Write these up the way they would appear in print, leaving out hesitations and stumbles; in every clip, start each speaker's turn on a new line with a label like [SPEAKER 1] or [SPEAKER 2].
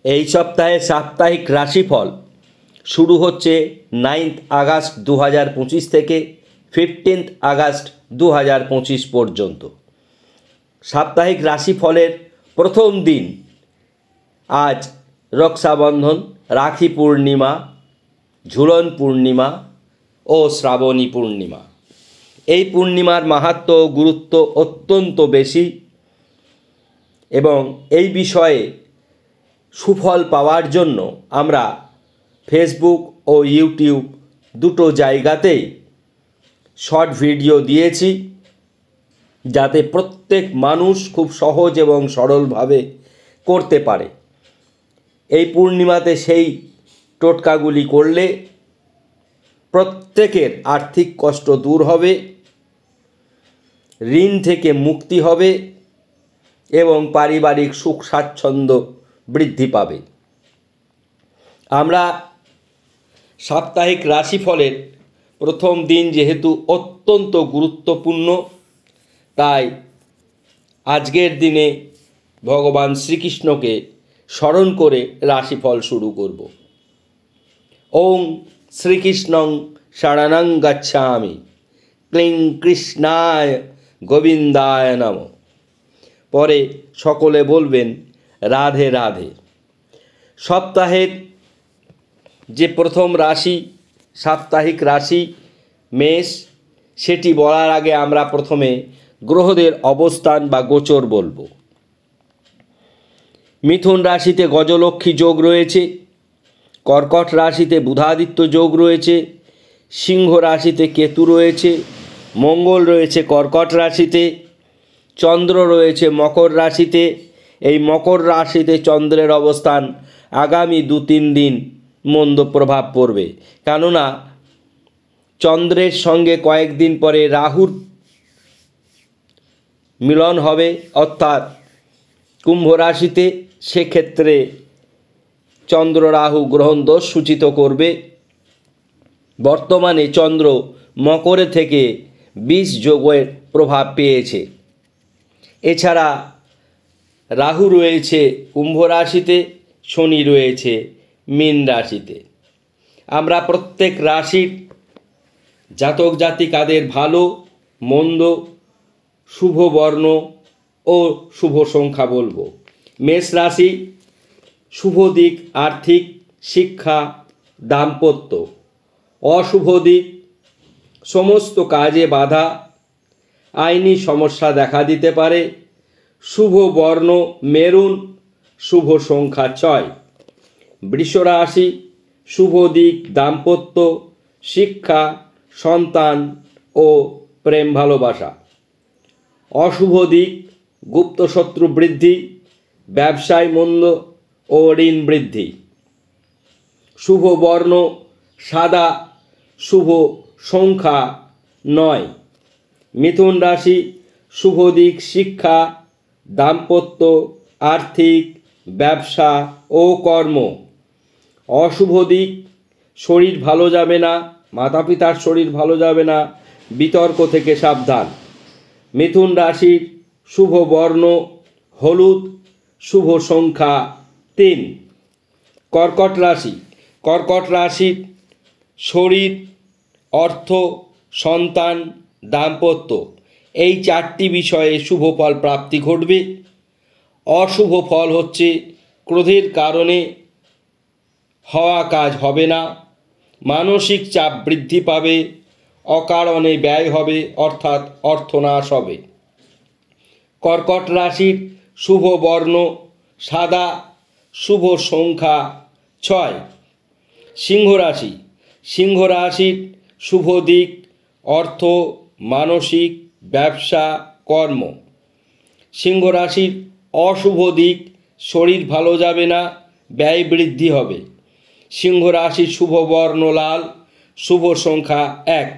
[SPEAKER 1] এই সপ্তাহে সাপ্তাহিক রাশিফল শুরু হচ্ছে 9 আগস্ট 2025 থেকে 15 আগস্ট 2025 পর্যন্ত। সাপ্তাহিক রাশিফলের প্রথম দিন আজ রক্ষাবন্ধন, রাখি পূর্ণিমা, ঝুলন পূর্ণিমা ও শ্রাবণী পূর্ণিমা। এই পূর্ণিমার মাহাত্ম্য ও গুরুত্ব অত্যন্ত বেশি এবং এই বিষয়ে সুফল পাওয়ার জন্য আমরা ফেসবুক ও ইউটিউব দুটো জায়গাতেই শর্ট ভিডিও দিয়েছি, যাতে প্রত্যেক মানুষ খুব সহজ এবং সরলভাবে করতে পারে। এই পূর্ণিমাতে সেই টোটকাগুলি করলে প্রত্যেকের আর্থিক কষ্ট দূর হবে, ঋণ থেকে মুক্তি হবে এবং পারিবারিক সুখ স্বাচ্ছন্দ্য বৃদ্ধি পাবে। আমরা সাপ্তাহিক রাশিফলের প্রথম দিন যেহেতু অত্যন্ত গুরুত্বপূর্ণ, তাই আজকের দিনে ভগবান শ্রীকৃষ্ণকে স্মরণ করে রাশিফল শুরু করব। ওং শ্রীকৃষ্ণং শরণং গচ্ছামি, ক্লিং কৃষ্ণায় গোবিন্দায় নমঃ। পরে সকলে বলবেন রাধে রাধে। সপ্তাহের যে প্রথম রাশি, সাপ্তাহিক রাশি মেষ, সেটি বলার আগে আমরা প্রথমে গ্রহদের অবস্থান বা গোচর বলবো। মিথুন রাশিতে গজলক্ষ্মী যোগ রয়েছে, কর্কট রাশিতে বুধাদিত্য যোগ রয়েছে, সিংহ রাশিতে কেতু রয়েছে, মঙ্গল রয়েছে কর্কট রাশিতে, চন্দ্র রয়েছে মকর রাশিতে। এই মকর রাশিতে চন্দ্রের অবস্থান আগামী 2-3 দিন মন্দ প্রভাব পড়বে, কেননা চন্দ্রের সঙ্গে কয়েকদিন পরে রাহুর মিলন হবে, অর্থাৎ কুম্ভ রাশিতে। সেক্ষেত্রে চন্দ্র রাহু গ্রহণ দোষ সূচিত করবে। বর্তমানে চন্দ্র মকরে থেকে 20 যোগের প্রভাব পেয়েছে। এছাড়া রাহু রয়েছে কুম্ভ রাশিতে, শনি রয়েছে মীন রাশিতে। আমরা প্রত্যেক রাশির জাতক জাতিকাদের ভালো মন্দ, শুভ বর্ণ ও শুভ সংখ্যা বলবো। মেষ রাশি, শুভ দিক আর্থিক, শিক্ষা, দাম্পত্য। অশুভ দিক সমস্ত কাজে বাধা, আইনি সমস্যা দেখা দিতে পারে। শুভ বর্ণ মেরুন, শুভ সংখ্যা 6। বৃষ রাশি, শুভ দিক দাম্পত্য, শিক্ষা, সন্তান ও প্রেম ভালোবাসা। অশুভ দিক গুপ্ত শত্রু বৃদ্ধি, ব্যবসায় মন্দ ও ঋণ বৃদ্ধি। শুভ বর্ণ সাদা, শুভ সংখ্যা 9। মিথুন রাশি, শুভ দিক শিক্ষা, দাম্পত্য, আর্থিক, ব্যবসা ও কর্ম। অশুভ দিক শরীর ভালো যাবে না, মাতা পিতার শরীর ভালো যাবে না, বিতর্ক থেকে সাবধান। মিথুন রাশির শুভ বর্ণ হলুদ, শুভ সংখ্যা 3। কর্কট রাশি, কর্কট রাশির শরীর, অর্থ, সন্তান, দাম্পত্য এই 4টি বিষয়ে শুভ ফল প্রাপ্তি ঘটবে। অশুভ ফল হচ্ছে ক্রোধের কারণে হওয়া কাজ হবে না, মানসিক চাপ বৃদ্ধি পাবে, অকারণে ব্যয় হবে, অর্থাৎ অর্থনাশ হবে। কর্কট রাশির শুভ বর্ণ সাদা, শুভ সংখ্যা 6। সিংহ রাশি, সিংহ রাশির শুভ দিক অর্থ, মানসিক, ব্যবসা, কর্ম। সিংহ রাশির অশুভ দিক শরীর ভালো যাবে না, ব্যয় বৃদ্ধি হবে। সিংহ রাশির শুভ বর্ণ লাল, শুভ সংখ্যা 1।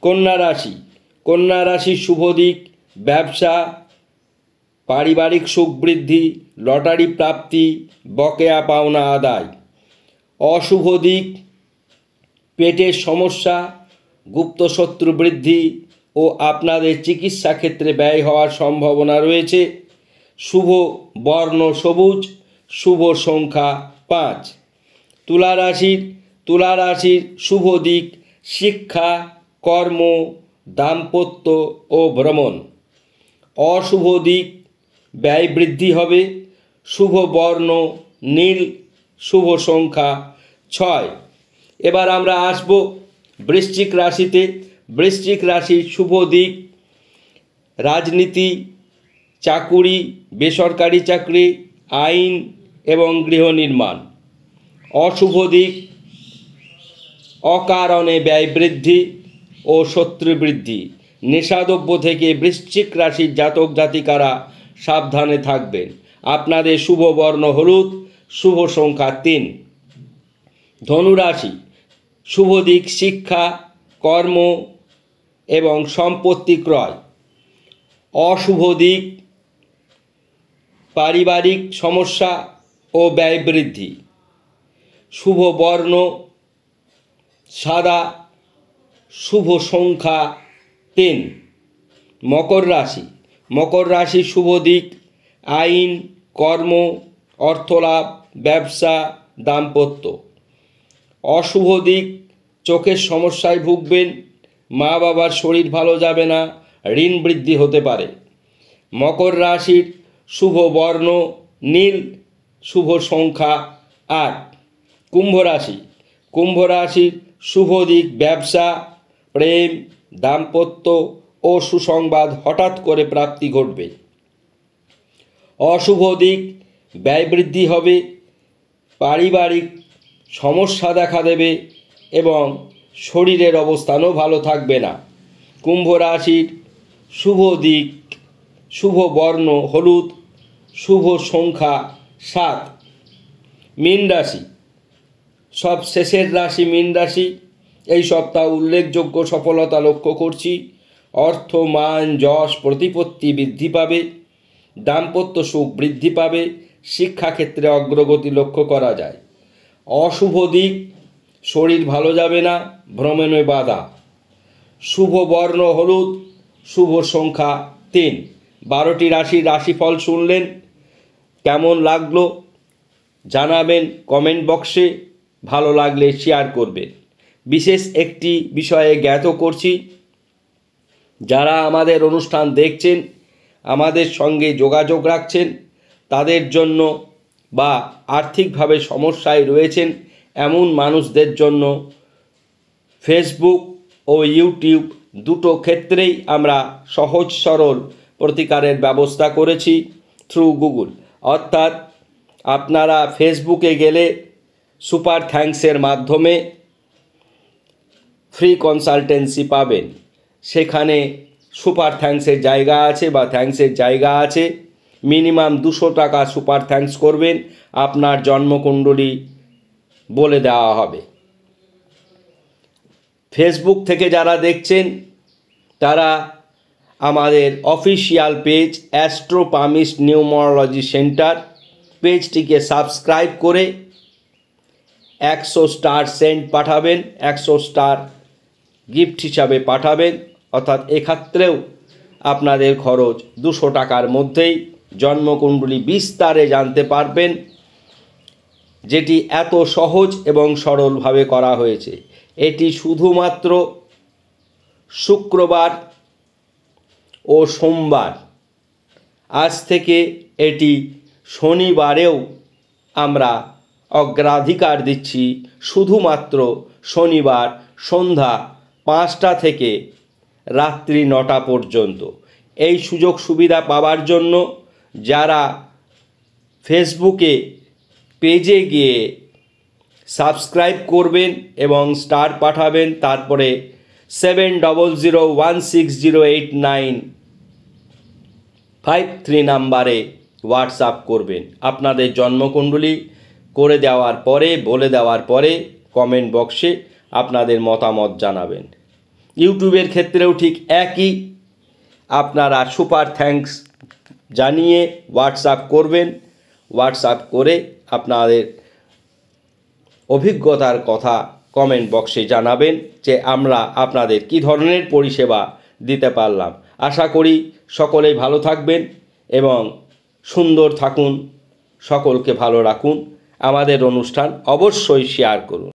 [SPEAKER 1] কন্যা রাশি, কন্যা রাশির শুভ দিক ব্যবসা, পারিবারিক সুখ বৃদ্ধি, লটারি প্রাপ্তি, বকেয়া পাওনা আদায়। অশুভ দিক পেটের সমস্যা, গুপ্ত শত্রু বৃদ্ধি ও আপনাদের চিকিৎসা ক্ষেত্রে ব্যয় হওয়ার সম্ভাবনা রয়েছে। শুভ বর্ণ সবুজ, শুভ সংখ্যা 5। তুলা রাশির শুভ দিক শিক্ষা, কর্ম, দাম্পত্য ও ভ্রমণ। অশুভ দিক ব্যয় বৃদ্ধি হবে। শুভ বর্ণ নীল, শুভ সংখ্যা 6। এবার আমরা আসব বৃশ্চিক রাশিতে। বৃশ্চিক রাশির শুভ দিক রাজনীতি, চাকুরি, বেসরকারি চাকরি, আইন এবং গৃহ নির্মাণ। অশুভ দিক অকারণে ব্যয় বৃদ্ধি ও শত্রু বৃদ্ধি। নেশাদ্রব্য থেকে বৃশ্চিক রাশির জাতক জাতিকারা সাবধানে থাকবেন। আপনাদের শুভ বর্ণ হলুদ, শুভ সংখ্যা 3। ধনুরাশি শুভ দিক শিক্ষা, কর্ম এবং সম্পত্তি ক্রয়। অশুভ দিক পারিবারিক সমস্যা ও ব্যয় বৃদ্ধি। শুভ বর্ণ সাদা, শুভ সংখ্যা 3। মকর রাশি শুভ দিক আইন, কর্ম, অর্থলাভ, ব্যবসা, দাম্পত্য। অশুভ দিক চোখের সমস্যায় ভুগবেন, মা বাবার শরীর ভালো যাবে না, ঋণ বৃদ্ধি হতে পারে। মকর রাশির শুভ বর্ণ নীল, শুভ সংখ্যা 8। কুম্ভ রাশির শুভ দিক ব্যবসা, প্রেম, দাম্পত্য ও সুসংবাদ হঠাৎ করে প্রাপ্তি ঘটবে। অশুভ দিক ব্যয় বৃদ্ধি হবে, পারিবারিক সমস্যা দেখা দেবে এবং শরীরের অবস্থানও ভালো থাকবে না। কুম্ভ রাশির শুভ দিক শুভ বর্ণ হলুদ, শুভ সংখ্যা 7। মীন রাশি সব শেষের রাশি মীন রাশি। এই সপ্তাহ উল্লেখযোগ্য সফলতা লক্ষ্য করছি। অর্থ, মান, যশ, প্রতিপত্তি বৃদ্ধি পাবে। দাম্পত্য সুখ বৃদ্ধি পাবে। শিক্ষাক্ষেত্রে অগ্রগতি লক্ষ্য করা যায়। অশুভ দিক শরীর ভালো যাবে না, ভ্রমণে বাধা। শুভ বর্ণ হলুদ, শুভ সংখ্যা 3। 12টি রাশির রাশিফল শুনলেন। কেমন লাগলো জানাবেন কমেন্ট বক্সে। ভালো লাগলে শেয়ার করবেন। বিশেষ একটি বিষয়ে জ্ঞাত করছি, যারা আমাদের অনুষ্ঠান দেখছেন, আমাদের সঙ্গে যোগাযোগ রাখছেন, তাদের জন্য বা আর্থিকভাবে সমস্যায় রয়েছেন এমন মানুষদের জন্য ফেসবুক ও ইউটিউব দুটো ক্ষেত্রেই আমরা সহজ সরল প্রতিকারের ব্যবস্থা করেছি থ্রু গুগল। অর্থাৎ আপনারা ফেসবুকে গেলে সুপার থ্যাঙ্কসের মাধ্যমে ফ্রি কনসালটেন্সি পাবেন। সেখানে সুপার থ্যাঙ্কসের জায়গা আছে বা থ্যাঙ্কসের জায়গা আছে। মিনিমাম 200 টাকা সুপার থ্যাঙ্কস করবেন, আপনার জন্মকুণ্ডলী বলে দেওয়া হবে। ফেসবুক থেকে যারা দেখছেন তারা আমাদের official page astro palmist numerology centre পেজটিকে সাবস্ক্রাইব করে 100 স্টার সেন্ট পাঠাবেন, 100 স্টার গিফট হিসাবে পাঠাবেন। অর্থাৎ এক্ষেত্রেও আপনাদের খরচ 200 টাকার মধ্যেই জন্মকুণ্ডলী বিস্তারে জানতে পারবেন, যেটি এত সহজ এবং সরলভাবে করা হয়েছে। এটি শুধুমাত্র শুক্রবার ও সোমবার। আজ থেকে এটি শনিবারেও আমরা অগ্রাধিকার দিচ্ছি। শুধুমাত্র শনিবার সন্ধ্যা 5টা থেকে রাত্রি 9টা পর্যন্ত। এই সুযোগ সুবিধা পাওয়ার জন্য যারা ফেসবুকে পেজে গিয়ে সাবস্ক্রাইব করবেন এবং স্টার পাঠাবেন, তারপরে 7001608953 নাম্বারে হোয়াটসঅ্যাপ করবেন। আপনাদের জন্মকুণ্ডলী করে দেওয়ার পরে বলে দেওয়ার পরে কমেন্ট বক্সে আপনাদের মতামত জানাবেন। ইউটিউবের ক্ষেত্রেও ঠিক একই। আপনারা সুপার থ্যাঙ্কস জানিয়ে হোয়াটসঅ্যাপ করবেন। হোয়াটসঅ্যাপ করে আপনাদের অভিজ্ঞতার কথা কমেন্ট বক্সে জানাবেন যে আমরা আপনাদের কী ধরনের পরিষেবা দিতে পারলাম। আশা করি সকলেই ভালো থাকবেন এবং সুন্দর থাকুন। সকলকে ভালো রাখুন। আমাদের অনুষ্ঠান অবশ্যই শেয়ার করুন।